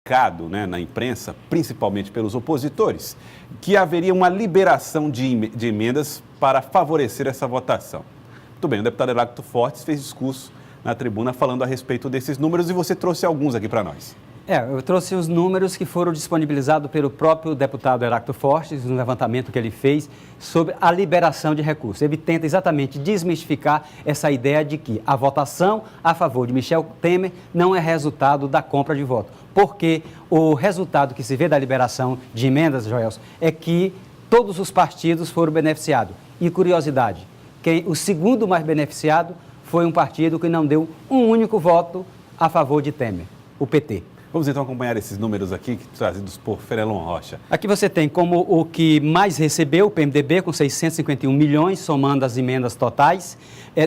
publicado, né, na imprensa, principalmente pelos opositores, que haveria uma liberação de emendas para favorecer essa votação. Muito bem, o deputado Heráclito Fortes fez discurso na tribuna falando a respeito desses números e você trouxe alguns aqui para nós. Eu trouxe os números que foram disponibilizados pelo próprio deputado Heráclito Fortes, no levantamento que ele fez sobre a liberação de recursos. Ele tenta exatamente desmistificar essa ideia de que a votação a favor de Michel Temer não é resultado da compra de voto. Porque o resultado que se vê da liberação de emendas, Joelson, é que todos os partidos foram beneficiados. E curiosidade, o segundo mais beneficiado foi um partido que não deu um único voto a favor de Temer, o PT. Vamos então acompanhar esses números aqui, trazidos por Fenelon Rocha. Aqui você tem como o que mais recebeu, o PMDB, com 651 milhões, somando as emendas totais.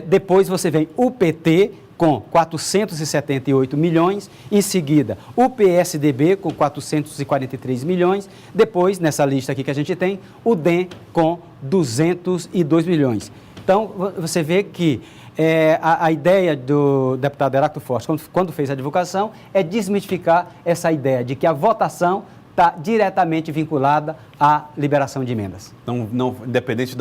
Depois você vem o PT, com 478 milhões. Em seguida, o PSDB, com 443 milhões. Depois, nessa lista aqui que a gente tem, o DEM, com 202 milhões. Então, você vê que a ideia do deputado Heráclito Fortes, quando fez a divulgação, é desmistificar essa ideia de que a votação está diretamente vinculada à liberação de emendas. Não, independente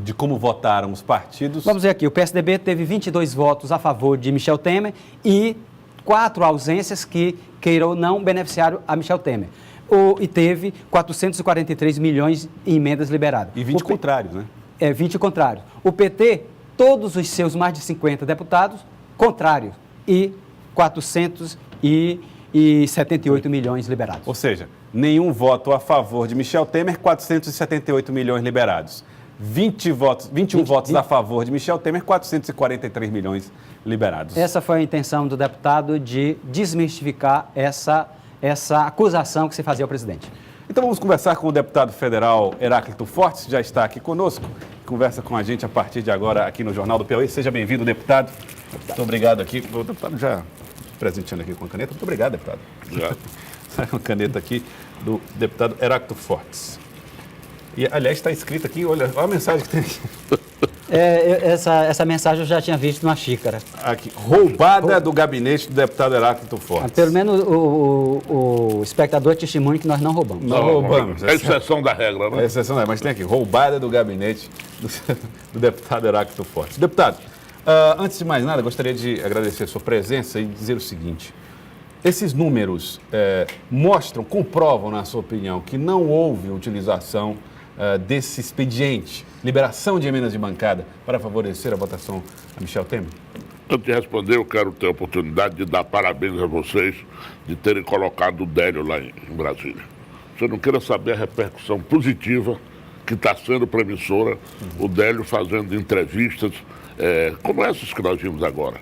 de como votaram os partidos... Vamos ver aqui, o PSDB teve 22 votos a favor de Michel Temer e 4 ausências que queiram não beneficiaram a Michel Temer. E teve 443 milhões em emendas liberadas. E 20 contrários, né? 20 contrários. O PT, todos os seus mais de 50 deputados, contrários, e 478 milhões liberados. Ou seja, nenhum voto a favor de Michel Temer, 478 milhões liberados. 21 votos a favor de Michel Temer, 443 milhões liberados. Essa foi a intenção do deputado de desmistificar essa acusação que se fazia ao presidente. Então vamos conversar com o deputado federal Heráclito Fortes, já está aqui conosco, conversa com a gente a partir de agora aqui no Jornal do Piauí. Seja bem-vindo, deputado. Muito obrigado aqui. O deputado já presenteando aqui com a caneta. Muito obrigado, deputado. Obrigado. Sai uma caneta aqui do deputado Heráclito Fortes. E, aliás, está escrito aqui, olha a mensagem que tem aqui. Essa mensagem eu já tinha visto numa xícara. Aqui, roubada do gabinete do deputado Heráclito Fortes. Pelo menos o espectador é testemunho que nós não roubamos. Não roubamos. É exceção da regra, né? É exceção da regra, mas tem aqui, roubada do gabinete do deputado Heráclito Fortes. Deputado, antes de mais nada, gostaria de agradecer a sua presença e dizer o seguinte. Esses números comprovam, na sua opinião, que não houve utilização desse expediente, liberação de emendas de bancada, para favorecer a votação a Michel Temer? Antes de responder, eu quero ter a oportunidade de dar parabéns a vocês de terem colocado o Délio lá em Brasília. Você não queira saber a repercussão positiva que está sendo promissora, o Délio fazendo entrevistas como essas que nós vimos agora.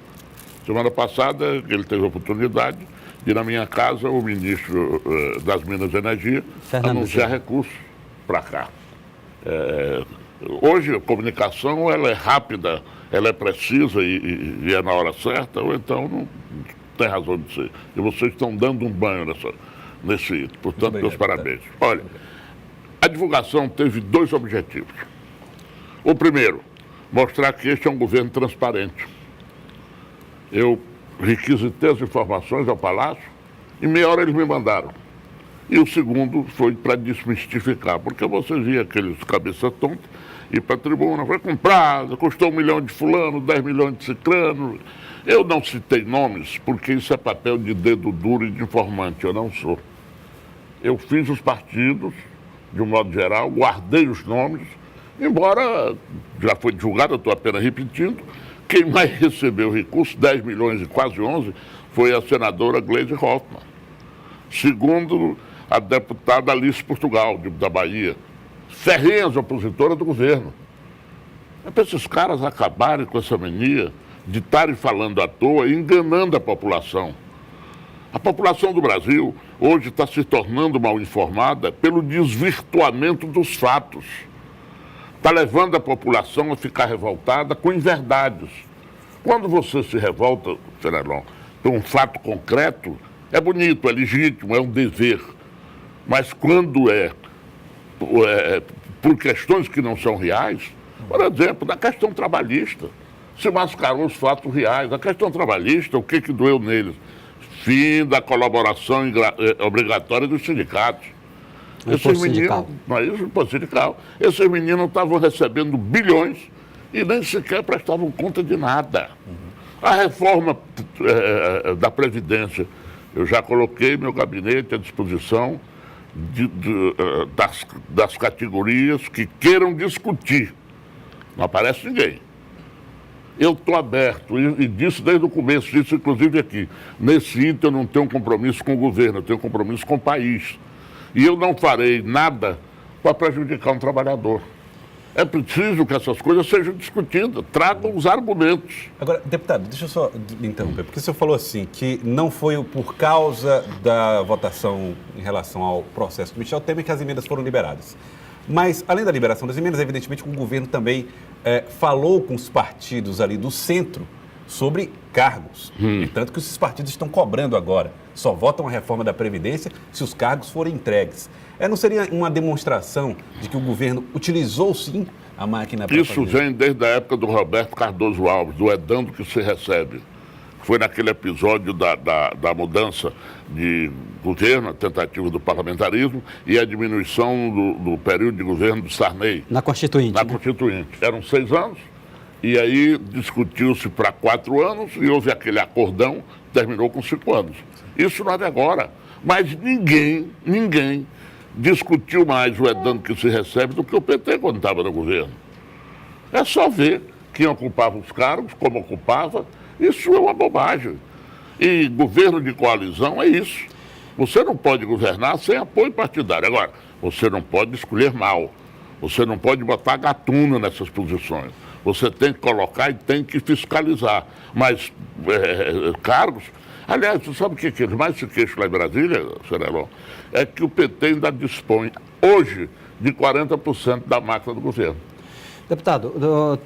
Semana passada, ele teve a oportunidade de, na minha casa, o ministro das Minas e Energia anunciar recursos para cá. Hoje a comunicação ela é rápida, ela é precisa e é na hora certa, ou então não tem razão de ser. E vocês estão dando um banho nesse portanto, meus parabéns. Olha, a divulgação teve 2 objetivos. O primeiro, mostrar que este é um governo transparente. Eu requisitei as informações ao Palácio, em meia hora eles me mandaram. E o segundo foi para desmistificar, porque você via aqueles cabeça tonta, ir para a tribuna, foi comprado, custou 1 milhão de fulano, 10 milhões de ciclano. Eu não citei nomes, porque isso é papel de dedo duro e de informante, eu não sou. Eu fiz os partidos, de um modo geral, guardei os nomes, embora já foi divulgado, eu estou apenas repetindo, quem mais recebeu recursos, 10 milhões e quase 11, foi a senadora Gleisi Hoffmann. Segundo, a deputada Alice Portugal, da Bahia, ferrenhas opositora do governo. É para esses caras acabarem com essa mania de estarem falando à toa e enganando a população. A população do Brasil hoje está se tornando mal informada pelo desvirtuamento dos fatos. Está levando a população a ficar revoltada com inverdades. Quando você se revolta, Fenelon, por um fato concreto, é bonito, é legítimo, é um dever. Mas quando por questões que não são reais, por exemplo, na questão trabalhista, se mascarou os fatos reais. A questão trabalhista, o que doeu neles? fim da colaboração obrigatória dos sindicatos. Imposto sindical. Não é isso, imposto sindical. Esses meninos estavam recebendo bilhões e nem sequer prestavam conta de nada. A reforma da Previdência, eu já coloquei meu gabinete à disposição das categorias que queiram discutir. Não aparece ninguém. Eu estou aberto, e disse desde o começo, disse inclusive aqui, nesse item eu não tenho um compromisso com o governo, eu tenho um compromisso com o país. E eu não farei nada para prejudicar um trabalhador. É preciso que essas coisas sejam discutidas, tragam os argumentos. Agora, deputado, deixa eu só me interromper, porque o senhor falou assim, que não foi por causa da votação em relação ao processo do Michel Temer que as emendas foram liberadas. Mas, além da liberação das emendas, evidentemente que o governo também falou com os partidos ali do centro sobre cargos. E tanto que esses partidos estão cobrando agora. Só votam a reforma da Previdência se os cargos forem entregues. Não seria uma demonstração de que o governo utilizou, sim, a máquina para Isso vem desde a época do Roberto Cardoso Alves, do edando que se recebe. Foi naquele episódio da mudança de governo, a tentativa do parlamentarismo e a diminuição do período de governo do Sarney. Na Constituinte. Na Constituinte. Eram 6 anos, e aí discutiu-se para 4 anos e houve aquele acordão, terminou com 5 anos. Isso não é de agora. Mas ninguém discutiu mais o edando que se recebe do que o PT quando estava no governo. É só ver quem ocupava os cargos, como ocupava. Isso é uma bobagem. E governo de coalizão é isso. Você não pode governar sem apoio partidário. Agora, você não pode escolher mal. Você não pode botar gatuno nessas posições. Você tem que colocar e tem que fiscalizar. Mas cargos... Aliás, você sabe o que eles mais se queixam lá em Brasília, Cerelon? É que o PT ainda dispõe, hoje, de 40% da máquina do governo. Deputado,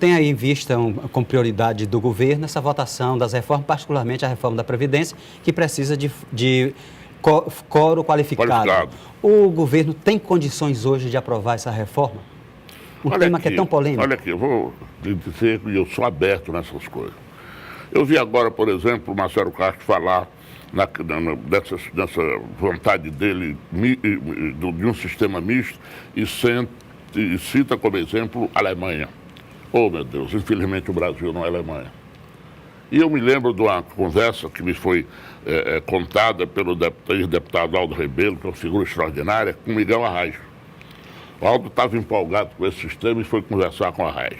tem aí em vista, com prioridade do governo, essa votação das reformas, particularmente a reforma da Previdência, que precisa de quórum qualificado. O governo tem condições hoje de aprovar essa reforma? O tema que é tão polêmico. Olha aqui, eu vou dizer que eu sou aberto nessas coisas. Eu vi agora, por exemplo, o Marcelo Castro falar dessa vontade dele de um sistema misto e cita como exemplo a Alemanha. Oh, meu Deus, infelizmente o Brasil não é Alemanha. E eu me lembro de uma conversa que me foi contada pelo ex-deputado Aldo Rebelo, que é uma figura extraordinária, com Miguel Arraes. O Aldo estava empolgado com esse sistema e foi conversar com Arraes.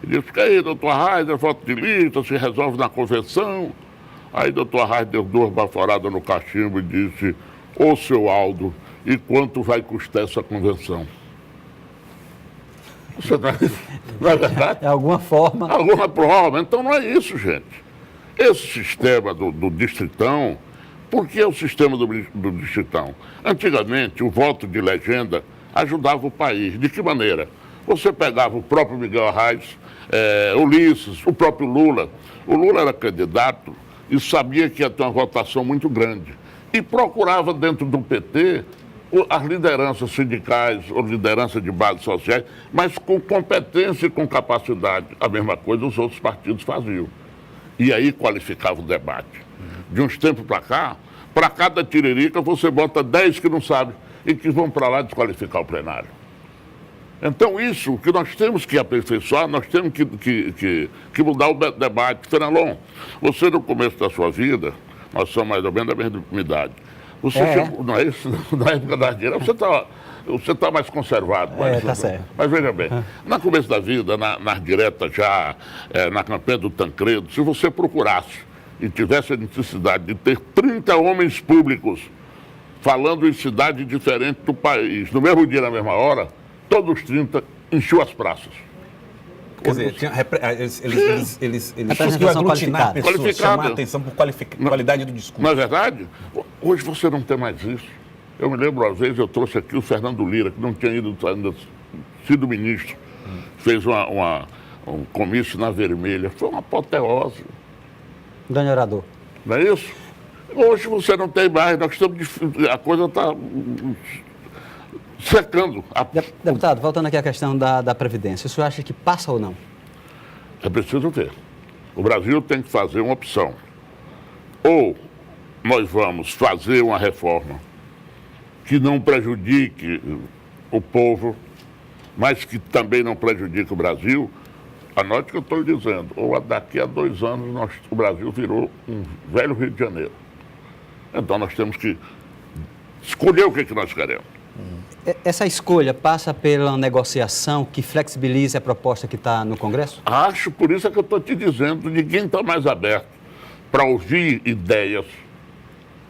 Ele disse, aí, doutor Arraes, é voto de lista, se resolve na convenção. Aí, doutor Arraes deu 2 baforadas no cachimbo e disse, ô, seu Aldo, e quanto vai custar essa convenção? Isso não é verdade? De alguma forma. Alguma forma. Então, não é isso, gente. Esse sistema do distritão, por que é o sistema do distritão? Antigamente, o voto de legenda ajudava o país. De que maneira? Você pegava o próprio Miguel Arraes, Ulisses, o próprio Lula. O Lula era candidato e sabia que ia ter uma votação muito grande. E procurava dentro do PT as lideranças sindicais ou lideranças de bases sociais, mas com competência e com capacidade. A mesma coisa os outros partidos faziam. E aí qualificava o debate. De uns tempos para cá, para cada tiririca você bota 10 que não sabem e que vão para lá desqualificar o plenário. Então, isso que nós temos que aperfeiçoar, nós temos que mudar o debate. Fenelon, você no começo da sua vida, nós somos mais ou menos da mesma idade. Você chegou, não é isso? Na época da Ardeira, você tá mais conservado. Tá certo. Mas veja bem, no começo da vida, nas diretas já, na campanha do Tancredo, se você procurasse e tivesse a necessidade de ter 30 homens públicos falando em cidade diferente do país, no mesmo dia, na mesma hora, todos os 30 enchiam as praças. Quer dizer, eles conseguiram aglutinar pessoas, chamar a atenção por qualidade do discurso. Não é verdade? Hoje você não tem mais isso. Eu me lembro, uma vez, eu trouxe aqui o Fernando Lira, que não tinha ainda sido ministro. Fez um comício na Vermelha. Foi uma apoteose. Grande orador. Não é isso? Hoje você não tem mais. Nós estamos, a coisa está secando. Deputado, voltando aqui à questão da Previdência, o senhor acha que passa ou não? É preciso ver. O Brasil tem que fazer uma opção. Ou nós vamos fazer uma reforma que não prejudique o povo, mas que também não prejudique o Brasil, anote o que eu estou dizendo, ou daqui a 2 anos o Brasil virou um velho Rio de Janeiro. Então nós temos que escolher o que nós queremos. Essa escolha passa pela negociação que flexibilize a proposta que está no Congresso? Acho, por isso é que eu estou te dizendo, ninguém está mais aberto para ouvir ideias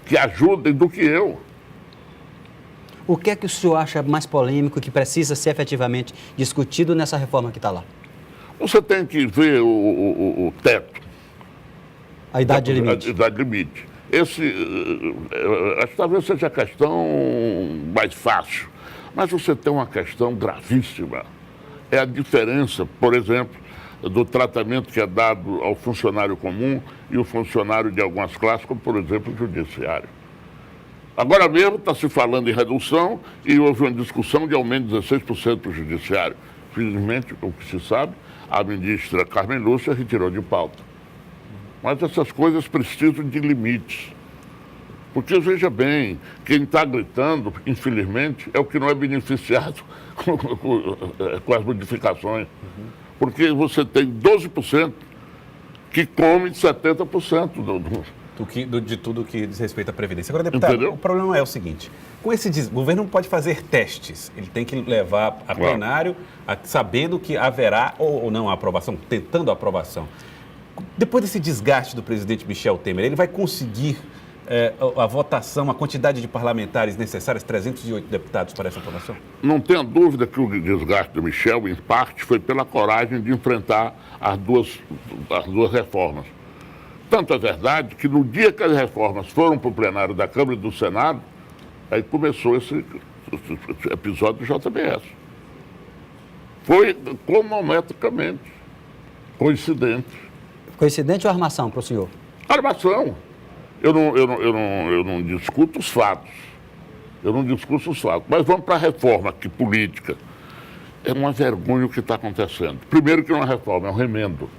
que ajudem do que eu. O que é que o senhor acha mais polêmico que precisa ser efetivamente discutido nessa reforma que está lá? Você tem que ver o teto. A idade limite. A idade limite. Acho que talvez seja a questão mais fácil, mas você tem uma questão gravíssima. É a diferença, por exemplo, do tratamento que é dado ao funcionário comum e o funcionário de algumas classes, como, por exemplo, o judiciário. Agora mesmo está se falando em redução e houve uma discussão de aumento de 16% para o judiciário. Felizmente, o que se sabe, a ministra Carmen Lúcia retirou de pauta. Mas essas coisas precisam de limites. Porque, veja bem, quem está gritando, infelizmente, é o que não é beneficiado com as modificações. Porque você tem 12% que come 70% de tudo que diz respeito à Previdência. Agora, deputado, Entendeu? o problema é o seguinte, com o governo não pode fazer testes, ele tem que levar a plenário sabendo que haverá ou não a aprovação, tentando a aprovação. Depois desse desgaste do presidente Michel Temer, ele vai conseguir a votação, a quantidade de parlamentares necessárias, 308 deputados para essa aprovação? Não tenha dúvida que o desgaste do Michel, em parte, foi pela coragem de enfrentar as duas reformas. Tanto é verdade que no dia que as reformas foram para o plenário da Câmara e do Senado, aí começou esse episódio do JBS. Foi cronometricamente coincidente. Coincidente ou armação para o senhor? Armação. Eu não discuto os fatos. Eu não discuto os fatos. Mas vamos para a reforma aqui, política. É uma vergonha o que está acontecendo. Primeiro que não é uma reforma, é um remendo.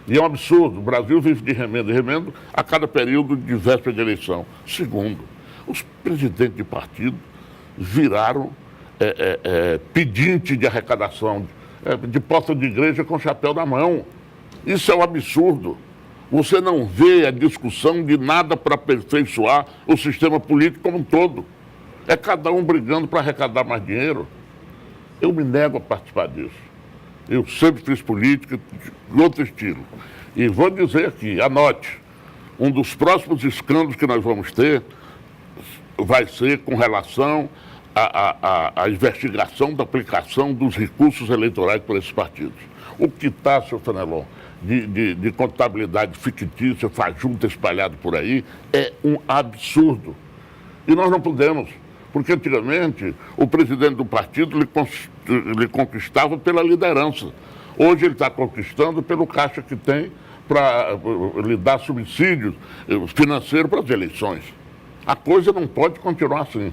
E é um absurdo. O Brasil vive de remendo e remendo a cada período de véspera de eleição. Segundo, os presidentes de partido viraram pedinte de arrecadação, de porta de igreja com chapéu na mão. Isso é um absurdo. Você não vê a discussão de nada para aperfeiçoar o sistema político como um todo. É cada um brigando para arrecadar mais dinheiro. Eu me nego a participar disso. Eu sempre fiz política de outro estilo. E vou dizer aqui, anote, um dos próximos escândalos que nós vamos ter vai ser com relação à investigação da aplicação dos recursos eleitorais por esses partidos. O que está, senhor Fenelon, de contabilidade fictícia, fajuta espalhado por aí, é um absurdo. E nós não podemos, porque antigamente o presidente do partido lhe conquistava pela liderança. Hoje ele está conquistando pelo caixa que tem para lhe dar subsídios financeiros para as eleições. A coisa não pode continuar assim.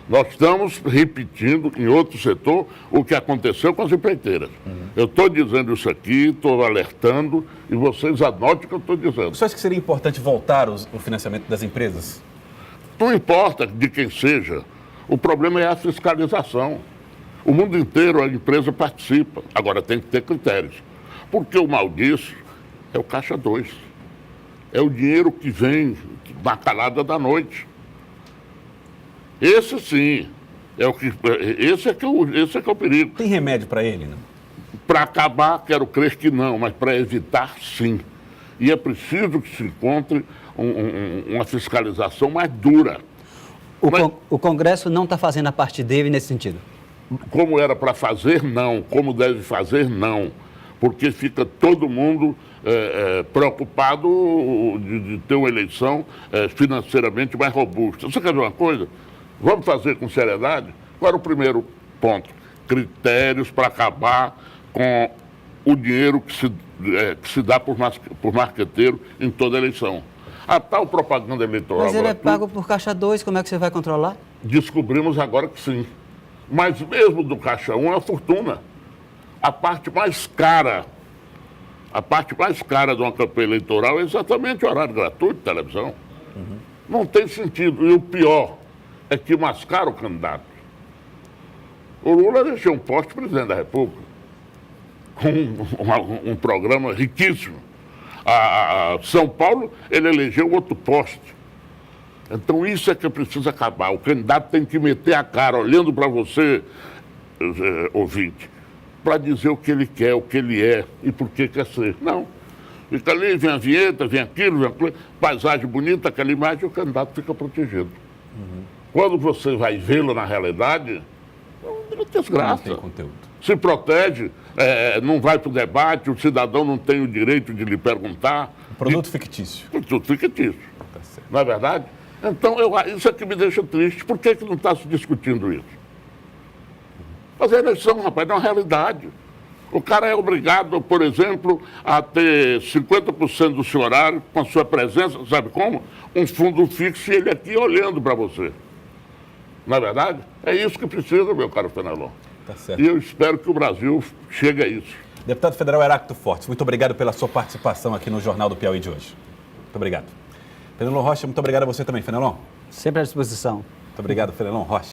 Nós estamos repetindo em outro setor o que aconteceu com as empreiteiras. Eu estou dizendo isso aqui, estou alertando e vocês anotem o que eu estou dizendo. Você acha que seria importante voltar o financiamento das empresas? Não importa de quem seja, o problema é a fiscalização. O mundo inteiro a empresa participa, agora tem que ter critérios. Porque o mal disso é o Caixa 2. É o dinheiro que vem na calada da noite. Esse sim, esse é que é o perigo. Tem remédio para ele, não? Para acabar, quero crer que não, mas para evitar, sim. E é preciso que se encontre uma fiscalização mais dura. O Congresso não está fazendo a parte dele nesse sentido? Como era para fazer, não. Como deve fazer, não. Porque fica todo mundo preocupado de ter uma eleição financeiramente mais robusta. Você quer ver uma coisa? Vamos fazer com seriedade? Qual era o primeiro ponto? Critérios para acabar com o dinheiro que se dá por marqueteiro em toda eleição. A tal propaganda eleitoral... Mas ele é pago por Caixa 2, como é que você vai controlar? Descobrimos agora que sim. Mas mesmo do Caixa 1 é uma fortuna. A parte mais cara de uma campanha eleitoral é exatamente o horário gratuito de televisão. Não tem sentido. E o pior é que mascaram o candidato. O Lula elegeu um poste presidente da República, com um programa riquíssimo. A São Paulo, ele elegeu outro poste. Então isso é que precisa acabar. O candidato tem que meter a cara, olhando para você, ouvinte, para dizer o que ele quer, o que ele é e por que quer ser. Não. Fica ali, vem a vinheta, vem aquilo, paisagem bonita, aquela imagem, o candidato fica protegido. Quando você vai vê-lo na realidade, é uma desgraça. Não tem conteúdo. Se protege, não vai para o debate, o cidadão não tem o direito de lhe perguntar. Produto fictício. Produto fictício. Tá certo. Não é verdade? Então, isso é que me deixa triste. Por que não está se discutindo isso? Mas a eleição, rapaz, é uma realidade. O cara é obrigado, por exemplo, a ter 50% do seu horário com a sua presença, sabe como? Um fundo fixo e ele aqui olhando para você. Não é verdade? É isso que precisa, meu caro Fenelon. Tá certo. E eu espero que o Brasil chegue a isso. Deputado Federal Heráclito Fortes, muito obrigado pela sua participação aqui no Jornal do Piauí de hoje. Muito obrigado. Fenelon Rocha, muito obrigado a você também, Fenelon. Sempre à disposição. Muito obrigado, Fenelon Rocha.